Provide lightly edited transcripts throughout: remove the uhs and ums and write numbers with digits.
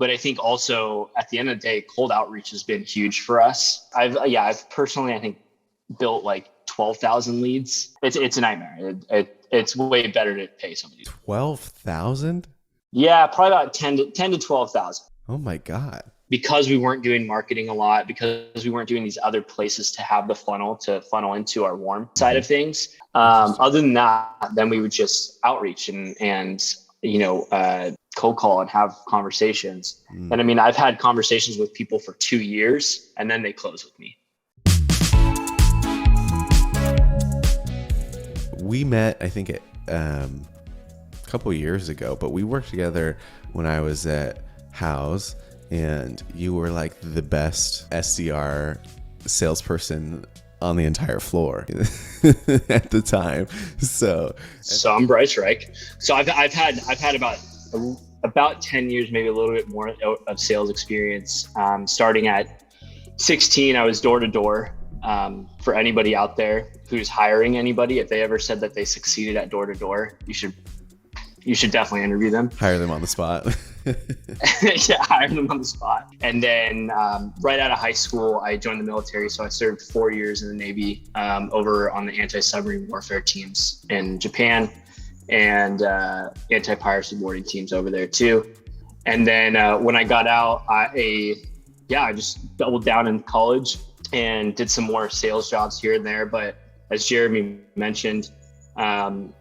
But I think also at the end of the day, cold outreach has been huge for us. I've personally, I think, built like 12,000 leads. It's a nightmare. It's way better to pay somebody. 12,000? Yeah, probably about 10 to 12,000. Oh my God. Because we weren't doing marketing a lot, because we weren't doing these other places to have the funnel into our warm side of things. Other than that, then we would just outreach and cold call and have conversations. And I mean, I've had conversations with people for 2 years and then they close with me. We met, I think, a couple of years ago, but we worked together when I was at House, and you were like the best SDR salesperson on the entire floor at the time. So I'm Bryce, right? So I've had about 10 years, maybe a little bit more of sales experience. Starting at 16, I was door to door. For anybody out there who's hiring anybody, if they ever said that they succeeded at door to door, you should definitely interview them. Hire them on the spot. Yeah, hire them on the spot. And then right out of high school, I joined the military. So I served 4 years in the Navy over on the anti-submarine warfare teams in Japan and anti-piracy boarding teams over there too. And then when I got out, I just doubled down in college and did some more sales jobs here and there. But as Jeremy mentioned,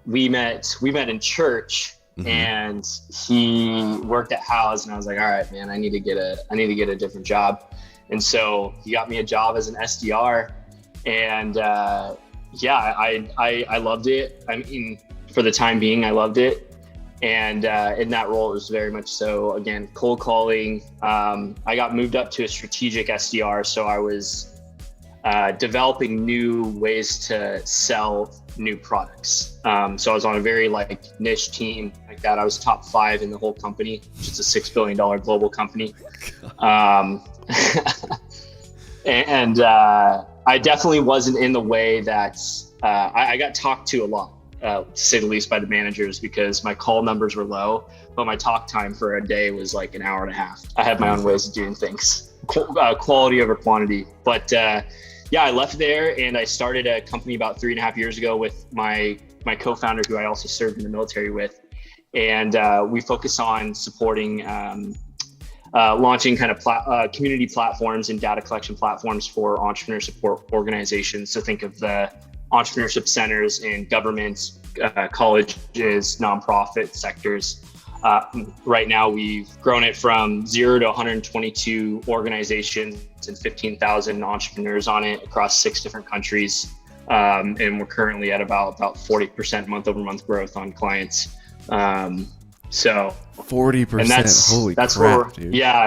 we met in church, and he worked at House, and I was like, all right, man, I need to get a different job. And so he got me a job as an SDR, and I loved it. I mean, for the time being, I loved it. And in that role, it was very much so, again, cold calling. I got moved up to a strategic SDR, so I was developing new ways to sell new products. So I was on a very niche team like that. I was top 5 in the whole company, which is a $6 billion global company. I definitely wasn't in the way that I got talked to a lot, to say the least, by the managers, because my call numbers were low, but my talk time for a day was like an hour and a half. I had my own ways of doing things, quality over quantity. But I left there and I started a company about 3.5 years ago with my co-founder, who I also served in the military with. And we focus on supporting, launching kind of community platforms and data collection platforms for entrepreneur support organizations. So think of the entrepreneurship centers in governments, colleges, nonprofit sectors. Right now, we've grown it from 0 to 122 organizations and 15,000 entrepreneurs on it across 6 different countries. And we're currently at about 40% month over month growth on clients. So 40%. And that's crap, dude. Yeah.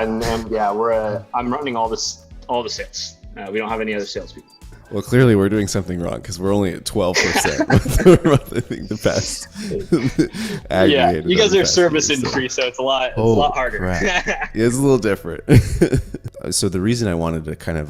I'm running all the sales. We don't have any other salespeople. Well, clearly we're doing something wrong because we're only at 12%. I think the best. Yeah, you guys are service industry, so it's a lot harder. Yeah, it's a little different. So the reason I wanted to kind of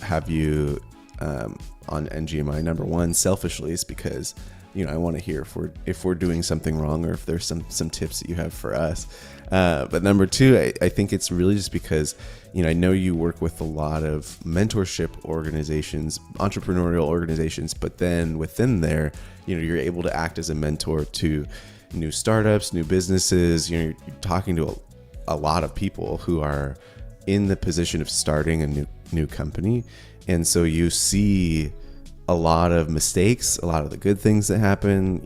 have you on NGMI, number one, selfishly, is because I want to hear if we're doing something wrong or if there's some tips that you have for us. But number two, I think it's really just because I know you work with a lot of mentorship organizations, entrepreneurial organizations, but then within there, you're able to act as a mentor to new startups, new businesses. You're talking to a lot of people who are in the position of starting a new company, and so you see a lot of mistakes, a lot of the good things that happen.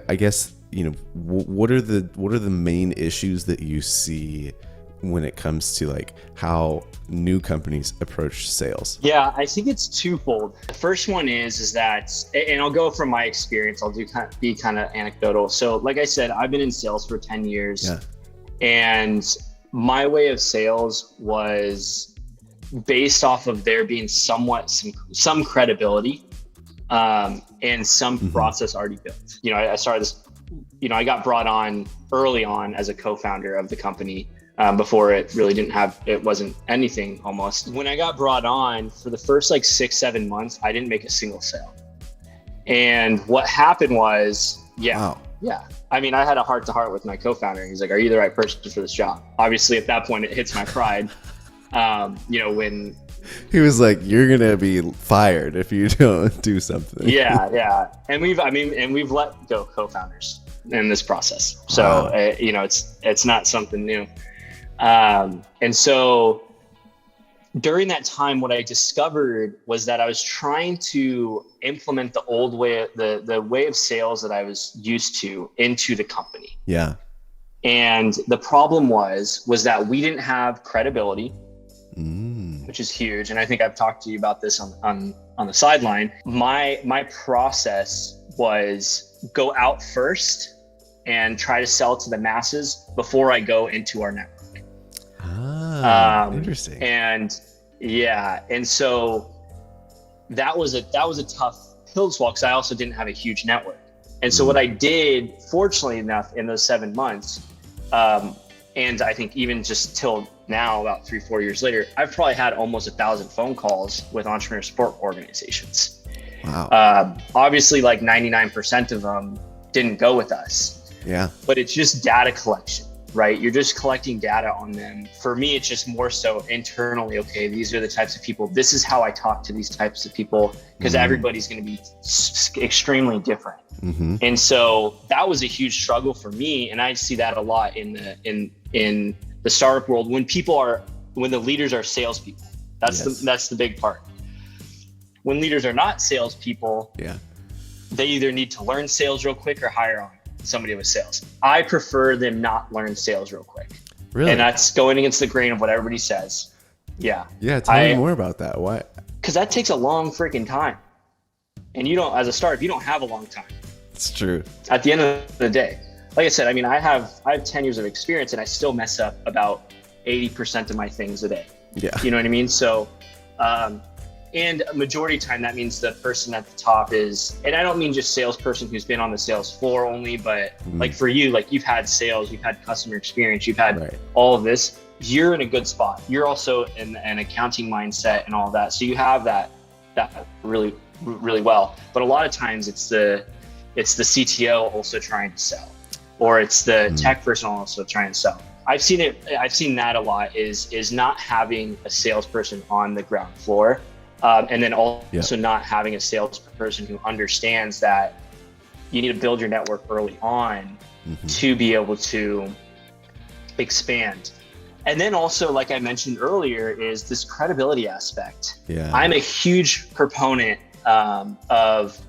I guess. What are the main issues that you see when it comes to how new companies approach sales? Yeah, I think it's twofold. The first one is that, and I'll go from my experience, I'll be kind of anecdotal. So like I said, I've been in sales for 10 years, and my way of sales was based off of there being somewhat some credibility and some process already built. I started this. I got brought on early on as a co-founder of the company before it really it wasn't anything almost. When I got brought on, for the first 6-7 months, I didn't make a single sale. And what happened was, yeah. I mean, I had a heart to heart with my co-founder. He's like, "Are you the right person for this job?" Obviously, at that point, it hits my pride. When he was like, "You're gonna be fired if you don't do something." Yeah, and we've let go co-founders in this process. So Wow. it's not something new. And so during that time, what I discovered was that I was trying to implement the old way, the way of sales that I was used to into the company. Yeah. And the problem was that we didn't have credibility, which is huge. And I think I've talked to you about this on the sideline. My process was go out first and try to sell to the masses before I go into our network. Interesting. And so that was a tough pill to swallow because I also didn't have a huge network. And so what I did, fortunately enough, in those 7 months, and I think even just till now, about 3-4 years later, I've probably had almost 1,000 phone calls with entrepreneur support organizations. Wow. Obviously, like 99% of them didn't go with us. Yeah. But it's just data collection, right? You're just collecting data on them. For me, it's just more so internally. Okay, these are the types of people. This is how I talk to these types of people, because everybody's going to be extremely different. Mm-hmm. And so that was a huge struggle for me, and I see that a lot in the startup world when the leaders are salespeople. That's the big part. When leaders are not salespeople, they either need to learn sales real quick or hire on somebody with sales. I prefer them not learn sales real quick. Really? And that's going against the grain of what everybody says. Yeah. Yeah. Tell me more about that. Why? Because that takes a long freaking time. And as a startup, you don't have a long time. It's true. At the end of the day, like I said, I mean, I have 10 years of experience and I still mess up about 80% of my things a day. Yeah. You know what I mean? So, and a majority of the time, that means the person at the top is, and I don't mean just salesperson who's been on the sales floor only, but like for you, like you've had sales, you've had customer experience, you've had all of this, you're in a good spot. You're also in an accounting mindset and all of that. So you have that really, really well. But a lot of times it's the CTO also trying to sell, or it's the tech person also trying to sell. I've seen that a lot is not having a salesperson on the ground floor. And then also not having a salesperson who understands that you need to build your network early on to be able to expand. And then also, like I mentioned earlier, is this credibility aspect. Yeah. I'm a huge proponent of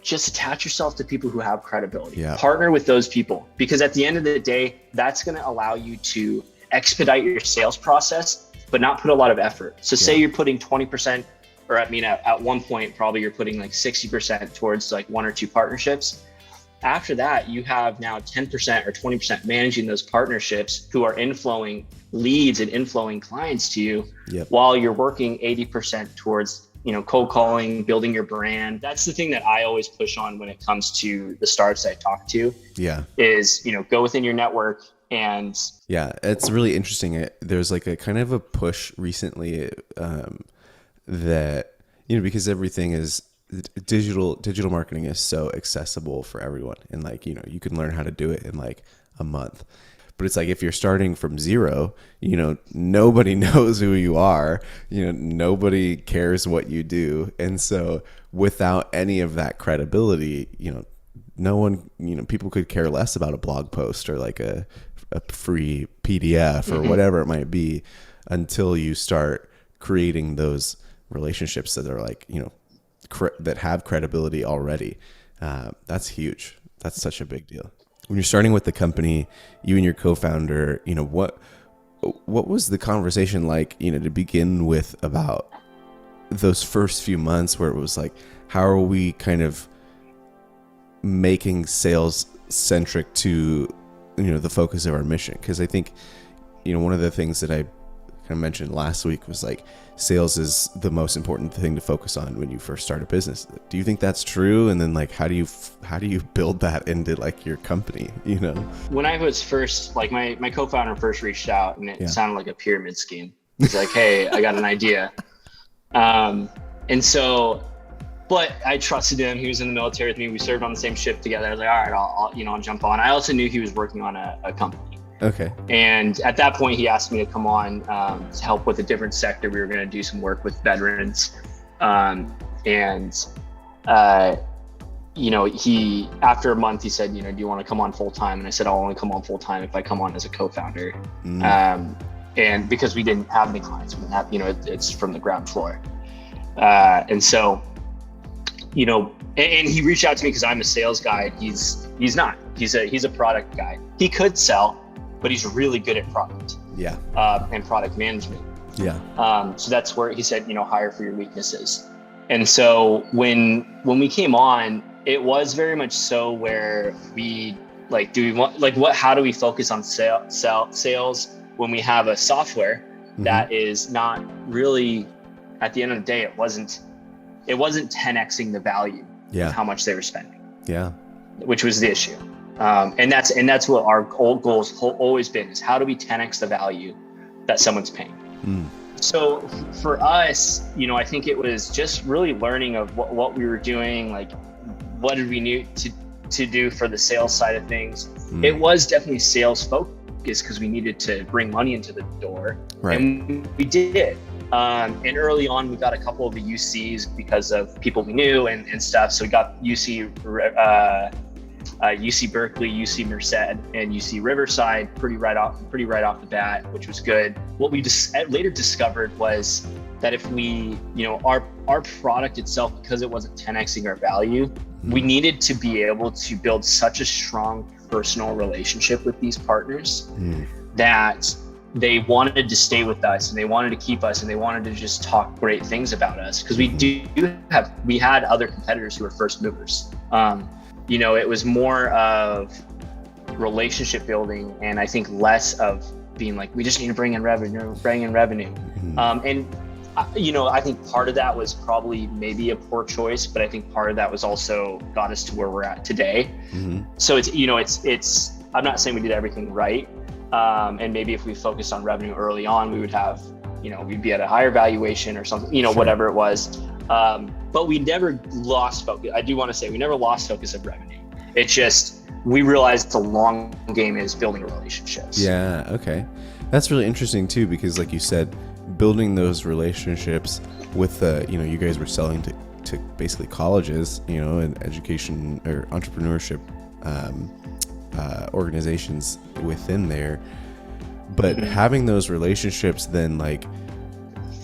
just attach yourself to people who have credibility. Yeah. Partner with those people, because at the end of the day, that's going to allow you to expedite your sales process, but not put a lot of effort. So say you're putting 20%, or at one point, probably you're putting like 60% towards like 1 or 2 partnerships. After that, you have now 10% or 20% managing those partnerships who are inflowing leads and inflowing clients to you, while you're working 80% towards, cold calling, building your brand. That's the thing that I always push on when it comes to the startups I talk to. Is, go within your network. And it's really interesting. There's like a kind of a push recently that, because everything is digital marketing is so accessible for everyone. And like, you can learn how to do it in like a month. But it's like, if you're starting from zero, nobody knows who you are, nobody cares what you do. And so without any of that credibility, no one, people could care less about a blog post or like a free PDF or whatever it might be, until you start creating those relationships that are like, that have credibility already. That's huge. That's such a big deal. When you're starting with the company, you and your co-founder, what was the conversation like, to begin with, about those first few months where it was like, how are we kind of making sales centric to, the focus of our mission? Because I think, one of the things that I kind of mentioned last week was like, sales is the most important thing to focus on when you first start a business. Do you think that's true? And then like, how do you build that into like your company, When I was first, like my co-founder first reached out, and it sounded like a pyramid scheme. He's like, "Hey, I got an idea." And so, But I trusted him. He was in the military with me. We served on the same ship together. I was like, all right, I'll jump on. I also knew he was working on a company. Okay. And at that point, he asked me to come on to help with a different sector. We were going to do some work with veterans. He, after a month, he said, do you want to come on full time? And I said, I'll only come on full time if I come on as a co-founder. And because we didn't have any clients, it's from the ground floor. And so, and he reached out to me because I'm a sales guy. He's not. He's a product guy. He could sell, but he's really good at product. Yeah. And product management. Yeah. So that's where he said, hire for your weaknesses. And so when we came on, it was very much so where we how do we focus on sales when we have a software that is not really, at the end of the day, it wasn't 10xing the value of how much they were spending. Yeah. Which was the issue. And that's what our goal's always been, is how do we 10x the value that someone's paying? So for us, I think it was just really learning of what we were doing, like what did we need to do for the sales side of things. It was definitely sales focused because we needed to bring money into the door. Right. And we did. And early on, we got a couple of the UCs because of people we knew and stuff. So we got UC Berkeley, UC Merced, and UC Riverside pretty right off the bat, which was good. What we later discovered was that if we, our product itself, because it wasn't 10xing our value, we needed to be able to build such a strong personal relationship with these partners that they wanted to stay with us and they wanted to keep us and they wanted to just talk great things about us, because we had other competitors who were first movers. It was more of relationship building, and I think less of being like, we just need to bring in revenue. I think part of that was probably maybe a poor choice, but I think part of that was also got us to where we're at today. So it's I'm not saying we did everything right. And maybe if we focused on revenue early on, we would have, we'd be at a higher valuation or something, sure, whatever it was. But we never lost focus. I do want to say we never lost focus of revenue. It's just, we realized the long game is building relationships. Yeah. Okay. That's really interesting too, because like you said, building those relationships with you guys were selling to basically colleges, and education or entrepreneurship organizations within there. But having those relationships then, like,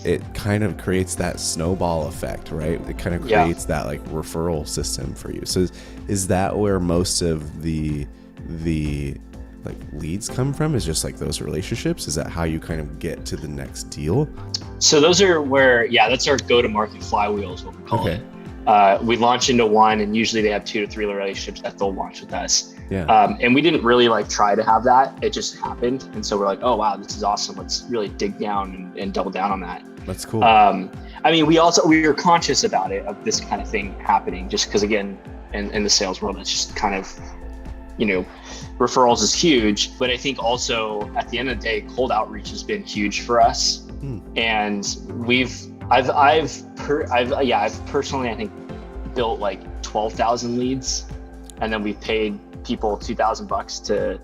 it kind of creates that snowball effect, right? It kind of creates that like referral system for you. So is that where most of the like leads come from, is just like those relationships? Is that how you kind of get to the next deal? So those are where, that's our go-to-market flywheel is what we call it. We launch into one, and usually they have 2 to 3 relationships that they'll launch with us. And we didn't really try to have that. It just happened. And so we're like, oh, wow, this is awesome. Let's really dig down and double down on that. That's cool. We were conscious about it, of this kind of thing happening, just because, again, in the sales world, it's just kind of, referrals is huge. But I think also at the end of the day, cold outreach has been huge for us. And I've personally, I think, built like 12,000 leads, and then we paid people $2,000 to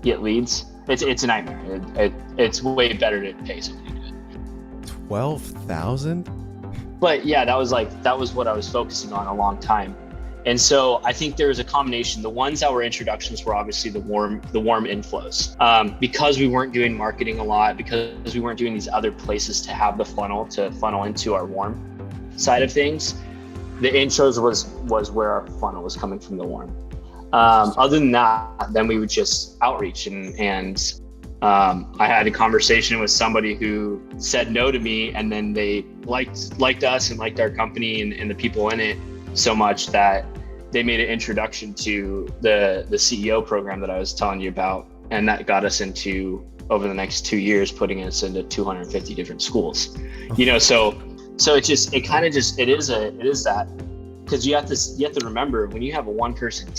get leads. It's a nightmare. It's way better to pay somebody to do it. 12,000? But yeah, that was what I was focusing on a long time. And so I think there was a combination. The ones that were introductions were obviously the warm inflows. Because we weren't doing marketing a lot, because we weren't doing these other places to have the funnel into our warm side of things, the intros was where our funnel was coming from, the warm. Other than that, then we would just outreach and I had a conversation with somebody who said no to me, and then they liked us and liked our company and the people in it so much that they made an introduction to the CEO program that I was telling you about, and that got us into, over the next 2 years, putting us into 250 different schools. So it is that, because you have to remember, when you have a 1-person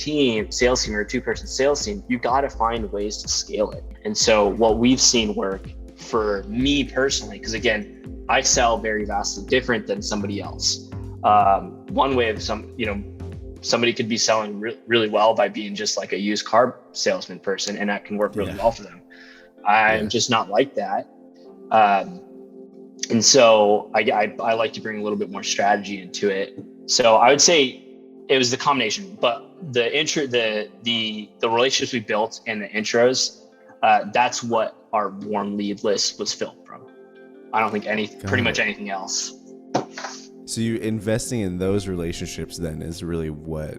sales team or a 2-person sales team, you got to find ways to scale it. And so what we've seen work for me personally, because again, I sell very vastly different than somebody else. One way of somebody could be selling really well by being just like a used car salesman person, and that can work really well for them. I'm just not like that. And so I like to bring a little bit more strategy into it. So I would say it was the combination, but the relationships we built and the intros, that's what our warm lead list was filled from. I don't think pretty much anything else. So you investing in those relationships then is really what,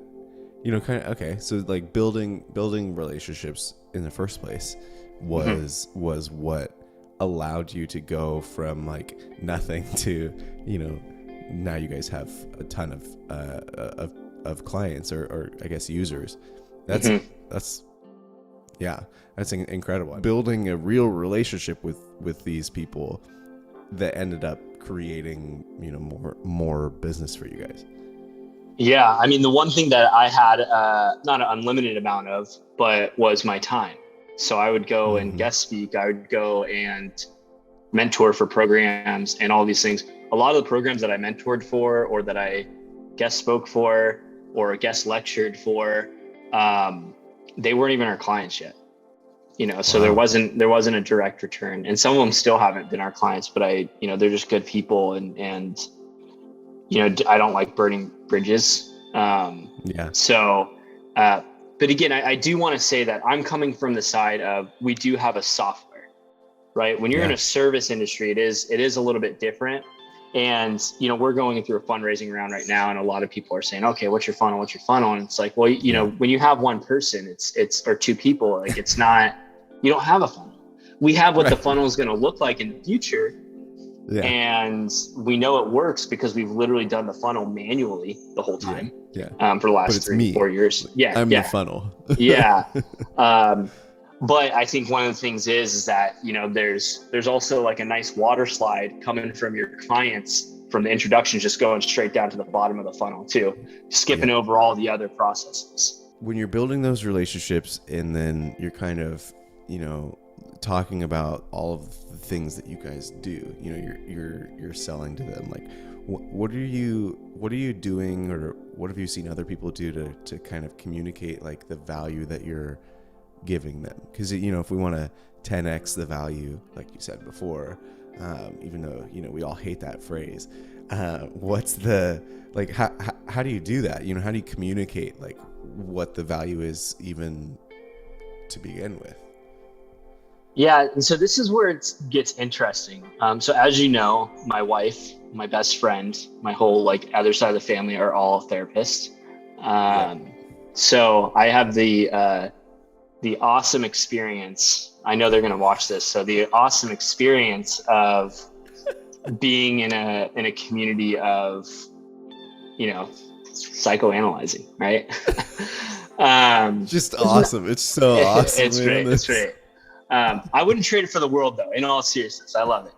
okay. So like building relationships in the first place was what allowed you to go from like nothing to, now you guys have a ton of clients or I guess users. That's incredible. Building a real relationship with these people that ended up creating, more business for you guys. Yeah. I mean, the one thing that I had, not an unlimited amount of, but was my time. So I would go and guest speak. I would go and mentor for programs and all these things. A lot of the programs that I mentored for, or that I guest spoke for, or guest lectured for, they weren't even our clients yet. So there wasn't a direct return, and some of them still haven't been our clients, but they're just good people, and I don't like burning bridges. So, but again, I do want to say that I'm coming from the side of, we do have a software, right? When you're in a service industry, it is a little bit different. And, we're going through a fundraising round right now, and a lot of people are saying, okay, what's your funnel? And it's like, well, when you have one person, it's or two people, like it's not, you don't have a funnel. We have what the funnel is going to look like in the future. And we know it works because we've literally done the funnel manually the whole time. For the last 3-4 years. I'm the funnel. But I think one of the things is that, there's also like a nice water slide coming from your clients from the introduction, just going straight down to the bottom of the funnel too, skipping over all the other processes. When you're building those relationships and then you're kind of, talking about all of the things that you guys do, you're selling to them, like what are you doing, or what have you seen other people do to kind of communicate like the value that you're giving them? Because if we want to 10x the value, like you said before, even though we all hate that phrase, what's the, like, how do you do that? How do you communicate like what the value is even to begin with? Yeah, and so this is where it gets interesting. So as you know, my wife, my best friend, my whole like other side of the family are all therapists. So I have the awesome experience. I know they're going to watch this. So the awesome experience of being in a community of, psychoanalyzing, right? Just awesome. It's so awesome. It's great. It's great. I wouldn't trade it for the world, though. In all seriousness, I love it.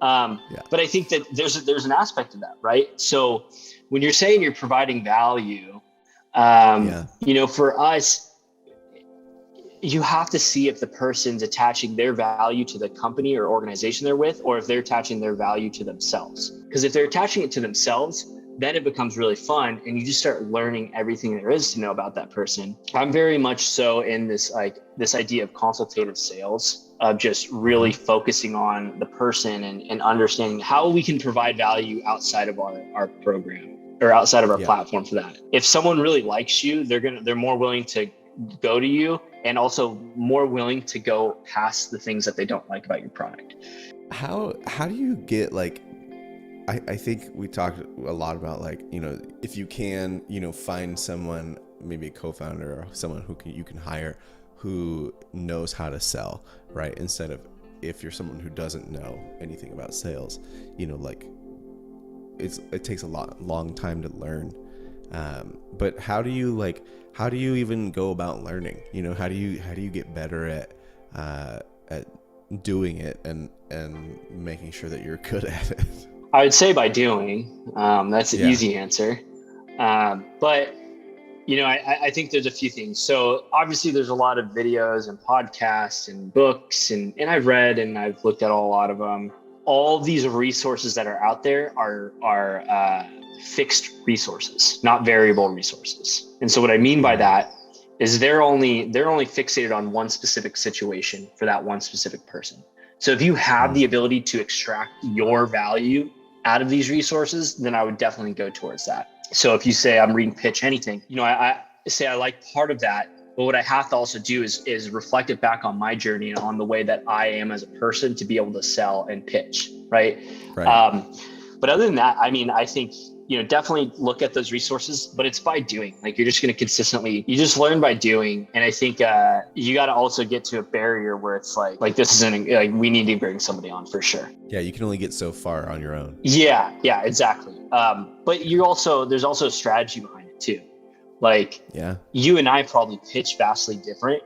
But I think that there's an aspect of that, right? So when you're saying you're providing value, for us, you have to see if the person's attaching their value to the company or organization they're with, or if they're attaching their value to themselves. Because if they're attaching it to themselves, then it becomes really fun, and you just start learning everything there is to know about that person. I'm very much so in this idea of consultative sales, of just really focusing on the person and understanding how we can provide value outside of our program or outside of our platform for that. If someone really likes you, they're more willing to go to you, and also more willing to go past the things that they don't like about your product. How do you get like, I think we talked a lot about like, if you can, find someone, maybe a co-founder or someone you can hire who knows how to sell, right? Instead of if you're someone who doesn't know anything about sales, like it takes a long time to learn. But how do you even go about learning? How do you get better at doing it and making sure that you're good at it? I would say by doing. That's the easy answer. But I think there's a few things. So obviously there's a lot of videos and podcasts and books, and I've read and I've looked at a lot of them. all these resources that are out there are fixed resources, not variable resources. And so what I mean by that is they're only fixated on one specific situation for that one specific person. So if you have the ability to extract your value out of these resources, then I would definitely go towards that. So if you say I'm reading pitch anything, I say I like part of that, but what I have to also do is reflect it back on my journey and on the way that I am as a person to be able to sell and pitch, right? But other than that, I mean, I think, definitely look at those resources, but it's by doing. Like, you're just going to consistently, you just learn by doing. And I think you got to also get to a barrier where it's like this isn't, like, we need to bring somebody on for sure. Yeah, you can only get so far on your own. Yeah, exactly. But there's also a strategy behind it too. Like, you and I probably pitch vastly different,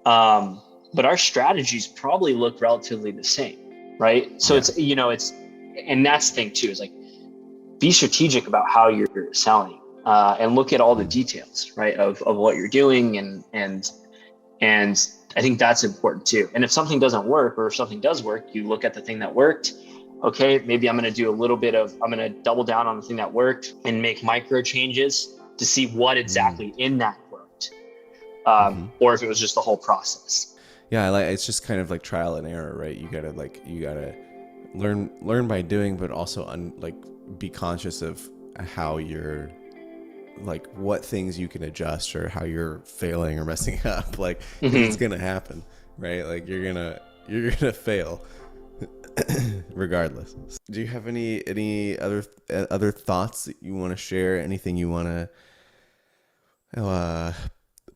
but our strategies probably look relatively the same, right? So it's, and that's the thing too, is like, be strategic about how you're selling, and look at all the details, right, of what you're doing, and I think that's important too. And if something doesn't work, or if something does work, you look at the thing that worked. Okay, maybe I'm going to double down on the thing that worked and make micro changes to see what exactly in that worked, or if it was just the whole process. Yeah, it's just kind of like trial and error, right? You gotta learn by doing, but also be conscious of how you're, like, what things you can adjust, or how you're failing or messing up. Like, it's gonna happen, right? Like, you're gonna fail regardless. Do you have any other thoughts that you want to share? Anything you want to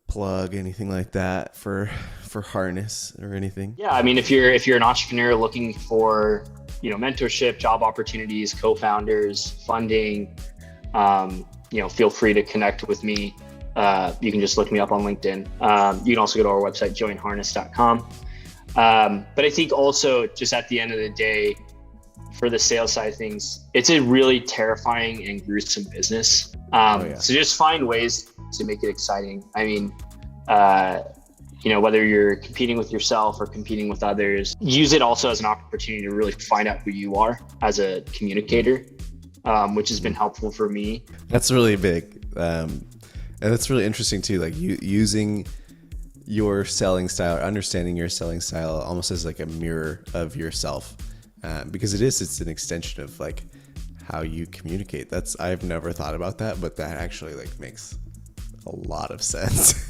plug, anything like that for Harness or anything? Yeah, I mean, if you're an entrepreneur looking for, mentorship, job opportunities, co-founders, funding, feel free to connect with me. You can just look me up on LinkedIn. You can also go to our website, joinharness.com. But I think also, just at the end of the day, for the sales side of things, it's a really terrifying and gruesome business. So just find ways to make it exciting. I mean, whether you're competing with yourself or competing with others, use it also as an opportunity to really find out who you are as a communicator, which has been helpful for me. That's really big. And that's really interesting too. Like, using your selling style, understanding your selling style almost as like a mirror of yourself, because it's an extension of like how you communicate. I've never thought about that, but that actually like makes a lot of sense.